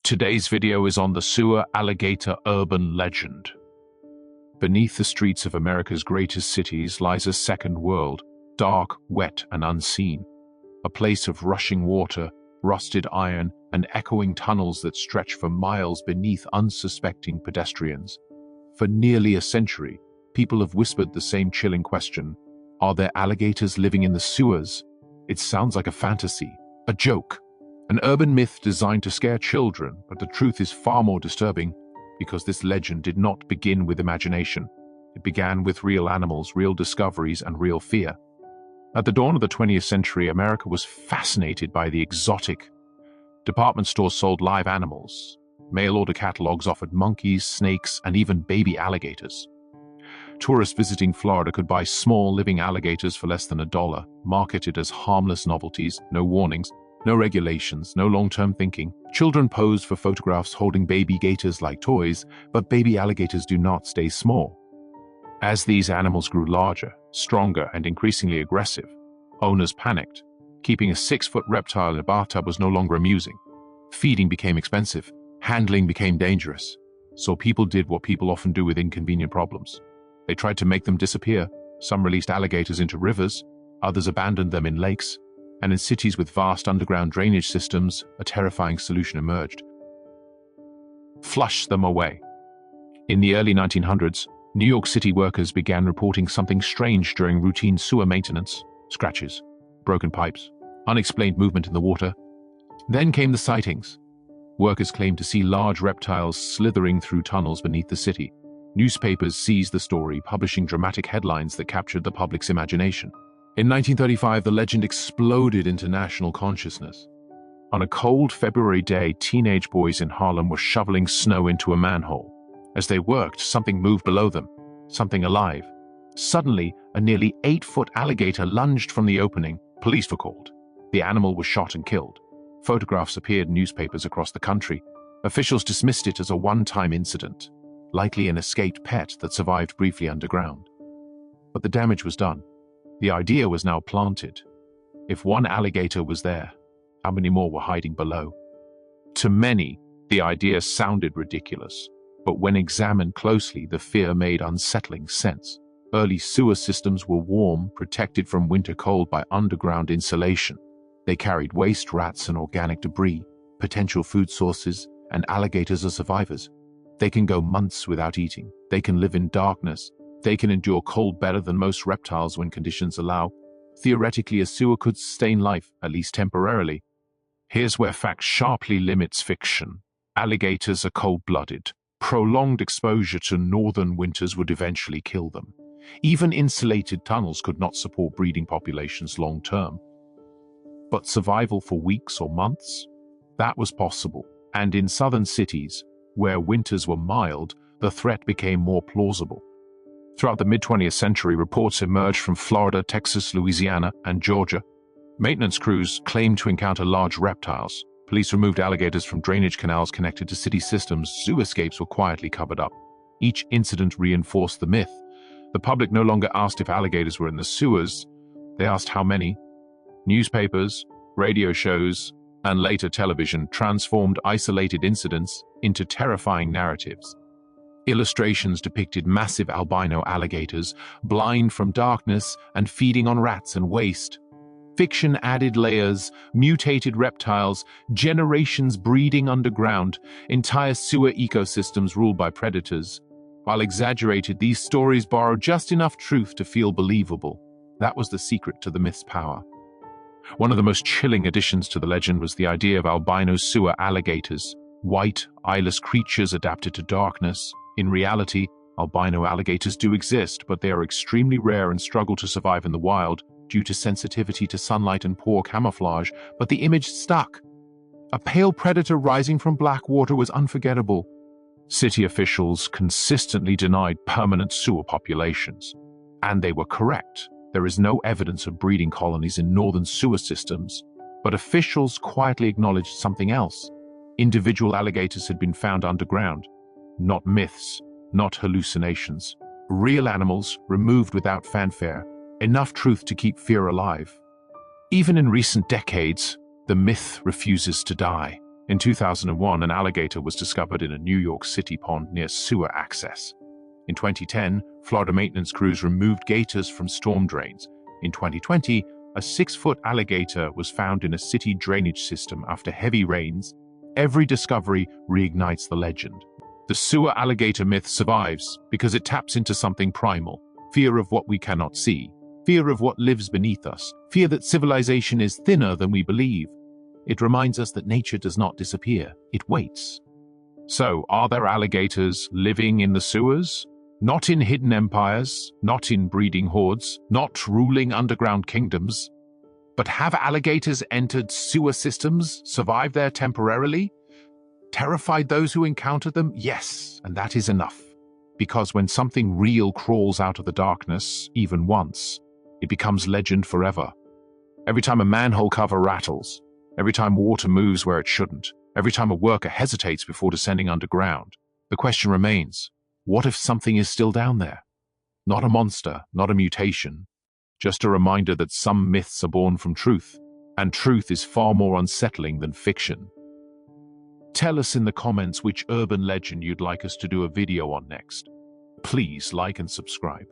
Today's video is on the sewer alligator urban legend. Beneath the streets of America's greatest cities lies a second world, dark, wet, and unseen. A place of rushing water, rusted iron, and echoing tunnels that stretch for miles beneath unsuspecting pedestrians. For nearly a century, people have whispered the same chilling question: are there alligators living in the sewers? It sounds like a fantasy, a joke, an urban myth designed to scare children, but the truth is far more disturbing, because this legend did not begin with imagination. It began with real animals, real discoveries, and real fear. At the dawn of the 20th century, America was fascinated by the exotic. Department stores sold live animals. Mail-order catalogs offered monkeys, snakes, and even baby alligators. Tourists visiting Florida could buy small living alligators for less than $1, marketed as harmless novelties, no warnings, no regulations, no long-term thinking. Children posed for photographs holding baby gators like toys, but baby alligators do not stay small. As these animals grew larger, stronger, and increasingly aggressive, owners panicked. Keeping a 6-foot reptile in a bathtub was no longer amusing. Feeding became expensive. Handling became dangerous. So people did what people often do with inconvenient problems. They tried to make them disappear. Some released alligators into rivers, others abandoned them in lakes, and in cities with vast underground drainage systems, a terrifying solution emerged: flush them away. In the early 1900s, New York City workers began reporting something strange during routine sewer maintenance: scratches, broken pipes, unexplained movement in the water. Then came the sightings. Workers claimed to see large reptiles slithering through tunnels beneath the city. Newspapers seized the story, publishing dramatic headlines that captured the public's imagination. In 1935, the legend exploded into national consciousness. On a cold February day, teenage boys in Harlem were shoveling snow into a manhole. As they worked, something moved below them, something alive. Suddenly, a nearly 8-foot alligator lunged from the opening. Police were called. The animal was shot and killed. Photographs appeared in newspapers across the country. Officials dismissed it as a one-time incident, likely an escaped pet that survived briefly underground. But the damage was done. The idea was now planted. If one alligator was there, how many more were hiding below? To many, the idea sounded ridiculous, but when examined closely, the fear made unsettling sense. Early sewer systems were warm, protected from winter cold by underground insulation. They carried waste, rats, and organic debris, potential food sources, and alligators are survivors. They can go months without eating. They can live in darkness. They can endure cold better than most reptiles when conditions allow. Theoretically, a sewer could sustain life, at least temporarily. Here's where fact sharply limits fiction. Alligators are cold-blooded. Prolonged exposure to northern winters would eventually kill them. Even insulated tunnels could not support breeding populations long-term. But survival for weeks or months? That was possible. And in southern cities, where winters were mild, the threat became more plausible. Throughout the mid-20th century, reports emerged from Florida, Texas, Louisiana, and Georgia. Maintenance crews claimed to encounter large reptiles. Police removed alligators from drainage canals connected to city systems. Zoo escapes were quietly covered up. Each incident reinforced the myth. The public no longer asked if alligators were in the sewers. They asked how many. Newspapers, radio shows, and later television transformed isolated incidents into terrifying narratives. Illustrations depicted massive albino alligators, blind from darkness and feeding on rats and waste. Fiction added layers: mutated reptiles, generations breeding underground, entire sewer ecosystems ruled by predators. While exaggerated, these stories borrowed just enough truth to feel believable. That was the secret to the myth's power. One of the most chilling additions to the legend was the idea of albino sewer alligators, white, eyeless creatures adapted to darkness. In reality, albino alligators do exist, but they are extremely rare and struggle to survive in the wild due to sensitivity to sunlight and poor camouflage, but the image stuck. A pale predator rising from black water was unforgettable. City officials consistently denied permanent sewer populations. And they were correct. There is no evidence of breeding colonies in northern sewer systems, but officials quietly acknowledged something else. Individual alligators had been found underground. Not myths, not hallucinations. Real animals removed without fanfare. Enough truth to keep fear alive. Even in recent decades, the myth refuses to die. In 2001, an alligator was discovered in a New York City pond near sewer access. In 2010, Florida maintenance crews removed gators from storm drains. In 2020, a 6-foot alligator was found in a city drainage system after heavy rains. Every discovery reignites the legend. The sewer alligator myth survives because it taps into something primal: fear of what we cannot see, fear of what lives beneath us, fear that civilization is thinner than we believe. It reminds us that nature does not disappear, it waits. So, are there alligators living in the sewers? Not in hidden empires, not in breeding hordes, not ruling underground kingdoms. But have alligators entered sewer systems, survived there temporarily? Terrified those who encountered them? Yes, and that is enough. Because when something real crawls out of the darkness, even once, it becomes legend forever. Every time a manhole cover rattles, every time water moves where it shouldn't, every time a worker hesitates before descending underground, the question remains: what if something is still down there? Not a monster, not a mutation, just a reminder that some myths are born from truth, and truth is far more unsettling than fiction. Tell us in the comments which urban legend you'd like us to do a video on next. Please like and subscribe.